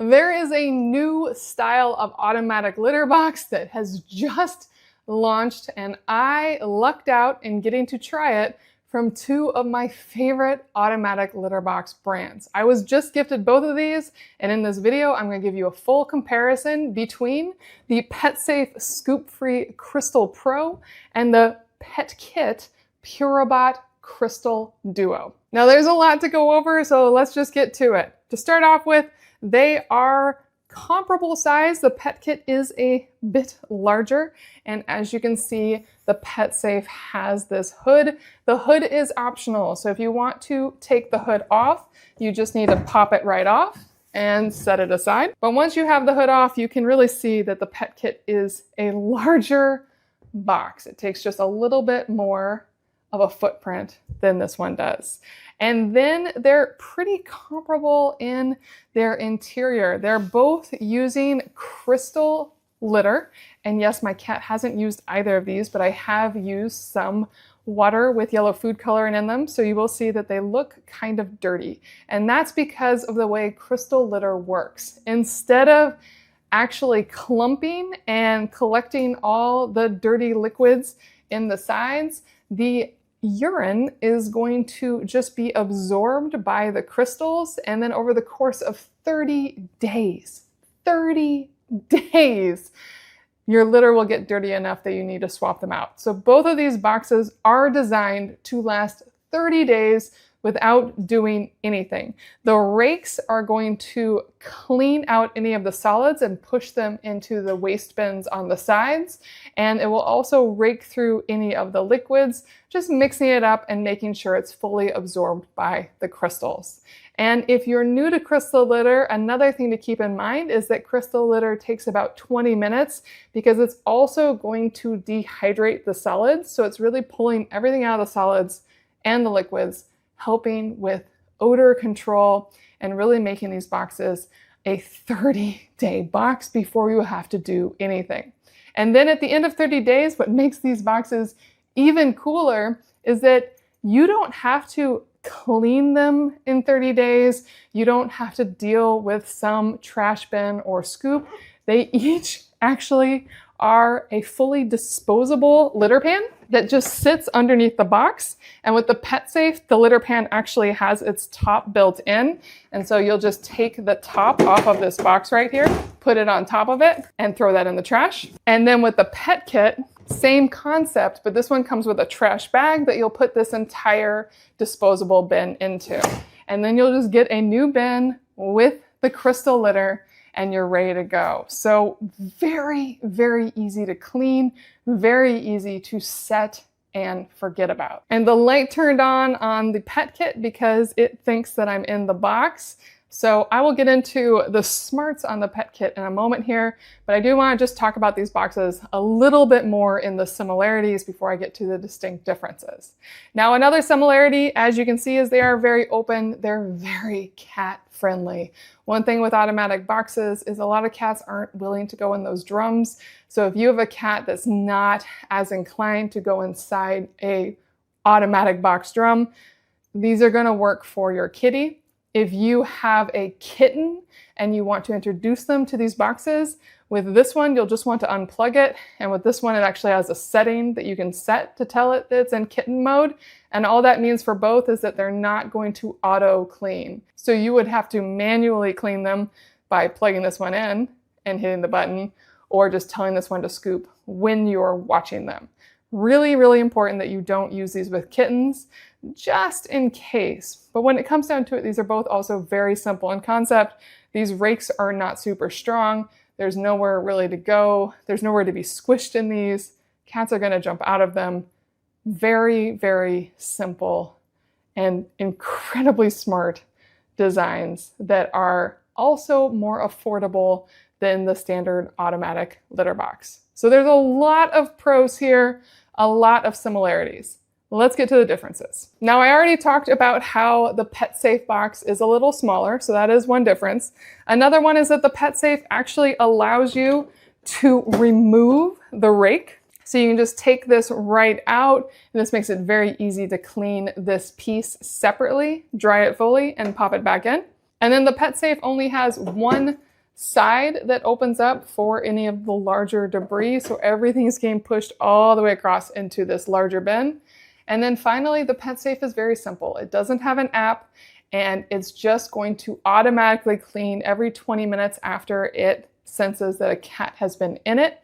There is a new style of automatic litter box that has just launched, and I lucked out in getting to try it from two of my favorite automatic litter box brands. I was just gifted both of these, and in this video, I'm going to give you a full comparison between the PetSafe ScoopFree Crystal Pro and the PetKit Purobot Crystal Duo. Now, there's a lot to go over, so let's just get to it. To start off with, they are comparable size. The PetKit is a bit larger, and as you can see, the PetSafe has this hood. The hood is optional, so if you want to take the hood off, you just need to pop it right off and set it aside. But once you have the hood off, you can really see that the PetKit is a larger box. It takes just a little bit more of a footprint than this one does. And then they're pretty comparable in their interior. They're both using crystal litter. And yes, my cat hasn't used either of these, but I have used some water with yellow food coloring in them. So you will see that they look kind of dirty. And that's because of the way crystal litter works. Instead of actually clumping and collecting all the dirty liquids in the sides, the urine is going to just be absorbed by the crystals, and then over the course of 30 days, your litter will get dirty enough that you need to swap them out. So both of these boxes are designed to last 30 days without doing anything. The rakes are going to clean out any of the solids and push them into the waste bins on the sides. And it will also rake through any of the liquids, just mixing it up and making sure it's fully absorbed by the crystals. And if you're new to crystal litter, another thing to keep in mind is that crystal litter takes about 20 minutes because it's also going to dehydrate the solids. So it's really pulling everything out of the solids and the liquids, helping with odor control and really making these boxes a 30-day box before you have to do anything. And then at the end of 30 days, what makes these boxes even cooler is that you don't have to clean them in 30 days. You don't have to deal with some trash bin or scoop. They each actually are a fully disposable litter pan that just sits underneath the box. And with the PetSafe, the litter pan actually has its top built in. And so you'll just take the top off of this box right here, put it on top of it, and throw that in the trash. And then with the PetKit, same concept, but this one comes with a trash bag that you'll put this entire disposable bin into. And then you'll just get a new bin with the crystal litter and you're ready to go. So very, very easy to clean, very easy to set and forget about. And the light turned on the PetKit because it thinks that I'm in the box. So I will get into the smarts on the PetKit in a moment here, but I do want to just talk about these boxes a little bit more in the similarities before I get to the distinct differences. Now, another similarity, as you can see, is they are very open. They're very cat friendly. One thing with automatic boxes is a lot of cats aren't willing to go in those drums. So if you have a cat that's not as inclined to go inside a automatic box drum, these are going to work for your kitty. If you have a kitten and you want to introduce them to these boxes, with this one, you'll just want to unplug it. And with this one, it actually has a setting that you can set to tell it that it's in kitten mode. And all that means for both is that they're not going to auto clean. So you would have to manually clean them by plugging this one in and hitting the button, or just telling this one to scoop when you're watching them. Really, really important that you don't use these with kittens, just in case. But when it comes down to it, these are both also very simple in concept. These rakes are not super strong. There's nowhere really to go. There's nowhere to be squished in these. Cats are going to jump out of them. Very, very simple and incredibly smart designs that are also more affordable than the standard automatic litter box. So there's a lot of pros here, a lot of similarities. Let's get to the differences. Now, I already talked about how the PetSafe box is a little smaller, so that is one difference. Another one is that the PetSafe actually allows you to remove the rake. So you can just take this right out, and this makes it very easy to clean this piece separately, dry it fully, and pop it back in. And then the PetSafe only has one side that opens up for any of the larger debris. So everything is getting pushed all the way across into this larger bin. And then finally, the PetSafe is very simple. It doesn't have an app, and it's just going to automatically clean every 20 minutes after it senses that a cat has been in it.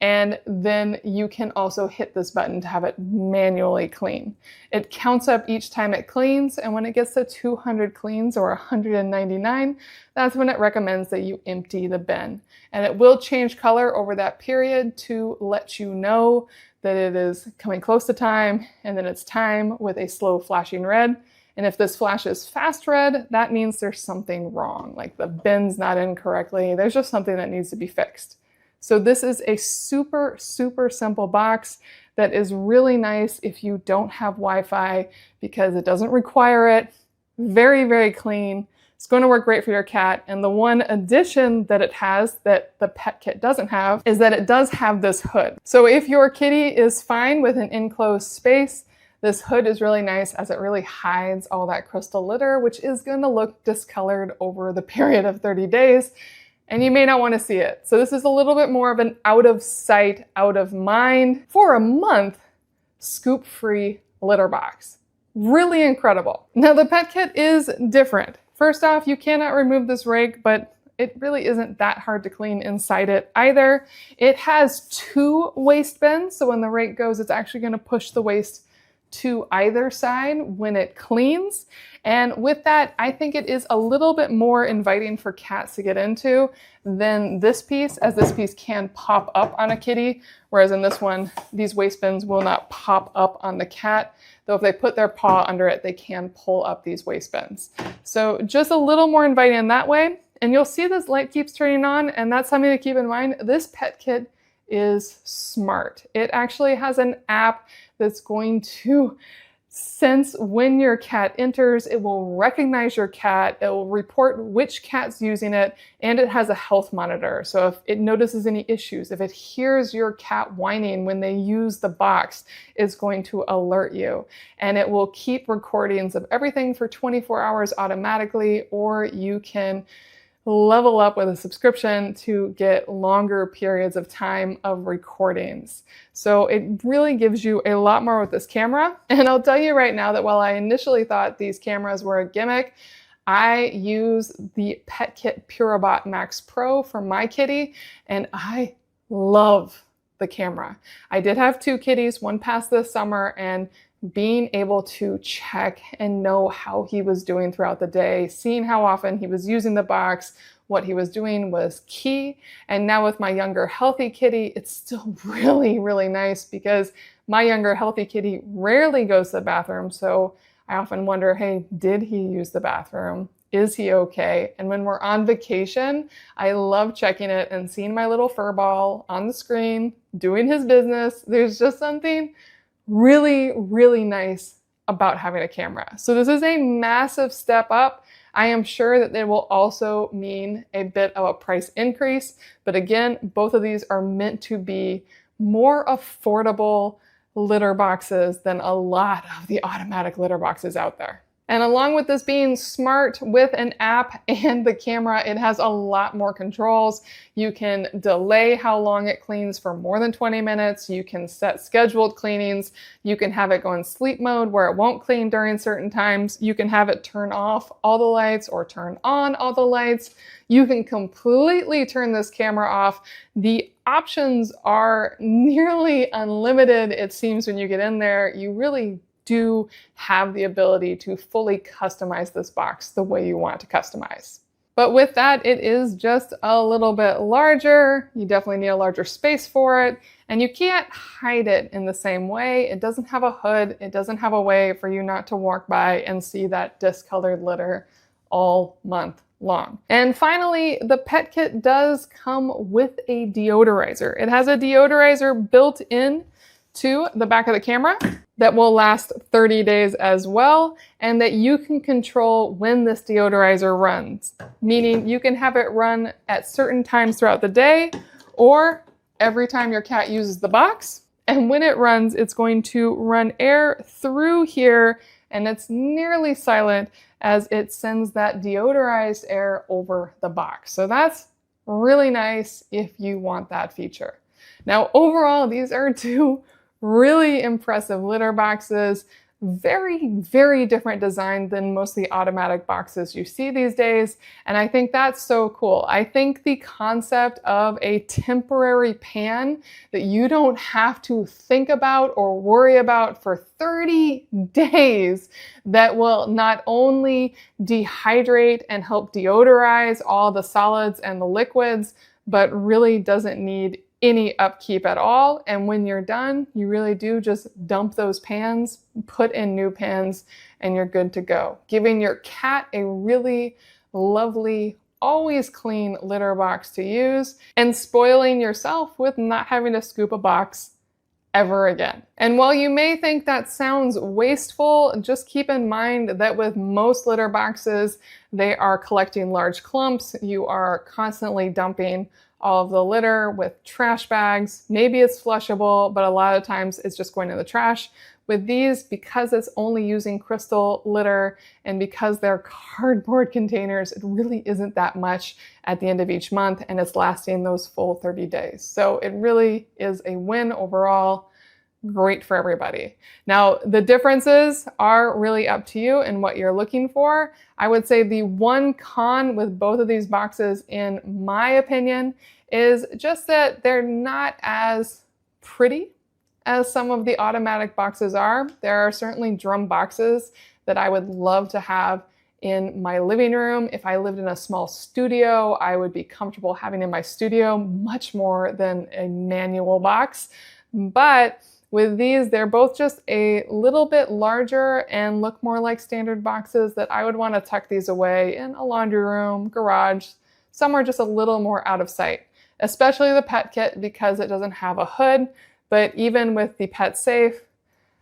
And then you can also hit this button to have it manually clean. It counts up each time it cleans, and when it gets to 200 cleans or 199, that's when it recommends that you empty the bin. And it will change color over that period to let you know that it is coming close to time, and then it's time with a slow flashing red. And if this flashes fast red, that means there's something wrong, like the bin's not in correctly. There's just something that needs to be fixed. So this is a super, super simple box that is really nice if you don't have Wi-Fi because it doesn't require it. Very, very clean. It's going to work great for your cat. And the one addition that it has that the PetKit doesn't have is that it does have this hood. So if your kitty is fine with an enclosed space, this hood is really nice as it really hides all that crystal litter, which is going to look discolored over the period of 30 days. And you may not want to see it. So this is a little bit more of an out of sight, out of mind, for a month, scoop-free litter box. Really incredible. Now the PetKit is different. First off, you cannot remove this rake, but it really isn't that hard to clean inside it either. It has 2 waste bins, so when the rake goes, it's actually going to push the waste to either side when it cleans. And with that, I think it is a little bit more inviting for cats to get into than this piece, as this piece can pop up on a kitty, whereas in this one, these waste bins will not pop up on the cat, though if they put their paw under it, they can pull up these waste bins. So just a little more inviting in that way. And you'll see this light keeps turning on, and that's something to keep in mind. This PetKit is smart. It actually has an app that's going to sense when your cat enters. It will recognize your cat. It will report which cat's using it, and it has a health monitor. So if it notices any issues, if it hears your cat whining when they use the box, it's going to alert you. And it will keep recordings of everything for 24 hours automatically, or you can level up with a subscription to get longer periods of time of recordings. So it really gives you a lot more with this camera. And I'll tell you right now that while I initially thought these cameras were a gimmick, I use the PetKit Purobot Max Pro for my kitty, and I love the camera. I did have 2 kitties, one passed this summer, and being able to check and know how he was doing throughout the day, seeing how often he was using the box, what he was doing was key. And now with my younger healthy kitty, it's still really, really nice because my younger healthy kitty rarely goes to the bathroom. So I often wonder, hey, did he use the bathroom? Is he okay? And when we're on vacation, I love checking it and seeing my little fur ball on the screen, doing his business. There's just something really, really nice about having a camera. So this is a massive step up. I am sure that it will also mean a bit of a price increase. But again, both of these are meant to be more affordable litter boxes than a lot of the automatic litter boxes out there. And along with this being smart with an app and the camera, it has a lot more controls. You can delay how long it cleans for more than 20 minutes. You can set scheduled cleanings. You can have it go in sleep mode where it won't clean during certain times. You can have it turn off all the lights or turn on all the lights. You can completely turn this camera off. The options are nearly unlimited, it seems, when you get in there. You really do have the ability to fully customize this box the way you want to customize. But with that, it is just a little bit larger. You definitely need a larger space for it, and you can't hide it in the same way. It doesn't have a hood. It doesn't have a way for you not to walk by and see that discolored litter all month long. And finally, the PetKit does come with a deodorizer. It has a deodorizer built in to the back of the camera that will last 30 days as well, and that you can control when this deodorizer runs, meaning you can have it run at certain times throughout the day or every time your cat uses the box. And when it runs, it's going to run air through here, and it's nearly silent as it sends that deodorized air over the box. So that's really nice if you want that feature. Now, overall, these are two really impressive litter boxes. Very, very different design than most of the automatic boxes you see these days. And I think that's so cool. I think the concept of a temporary pan that you don't have to think about or worry about for 30 days that will not only dehydrate and help deodorize all the solids and the liquids, but really doesn't need any upkeep at all. And when you're done, you really do just dump those pans, put in new pans, and you're good to go. Giving your cat a really lovely, always clean litter box to use, and spoiling yourself with not having to scoop a box ever again. And while you may think that sounds wasteful, just keep in mind that with most litter boxes, they are collecting large clumps. You are constantly dumping all of the litter with trash bags. Maybe it's flushable, but a lot of times it's just going in the trash. With these, because it's only using crystal litter and because they're cardboard containers, it really isn't that much at the end of each month, and it's lasting those full 30 days. So it really is a win overall. Great for everybody. Now, the differences are really up to you and what you're looking for. I would say the one con with both of these boxes, in my opinion, is just that they're not as pretty as some of the automatic boxes are. There are certainly drum boxes that I would love to have in my living room. If I lived in a small studio, I would be comfortable having in my studio much more than a manual box. But with these, they're both just a little bit larger and look more like standard boxes that I would want to tuck these away in a laundry room, garage, somewhere just a little more out of sight. Especially the PetKit because it doesn't have a hood, but even with the PetSafe,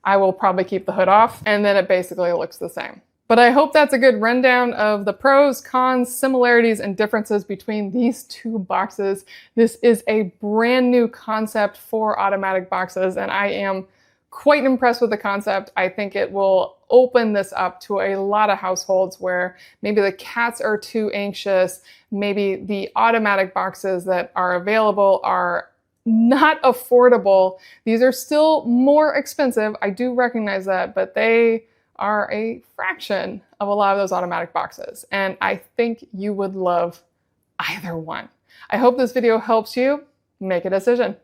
I will probably keep the hood off and then it basically looks the same. But I hope that's a good rundown of the pros, cons, similarities, and differences between these two boxes. This is a brand new concept for automatic boxes, and I am quite impressed with the concept. I think it will open this up to a lot of households where maybe the cats are too anxious, maybe the automatic boxes that are available are not affordable. These are still more expensive. I do recognize that, but they are a fraction of a lot of those automatic boxes. And I think you would love either one. I hope this video helps you make a decision.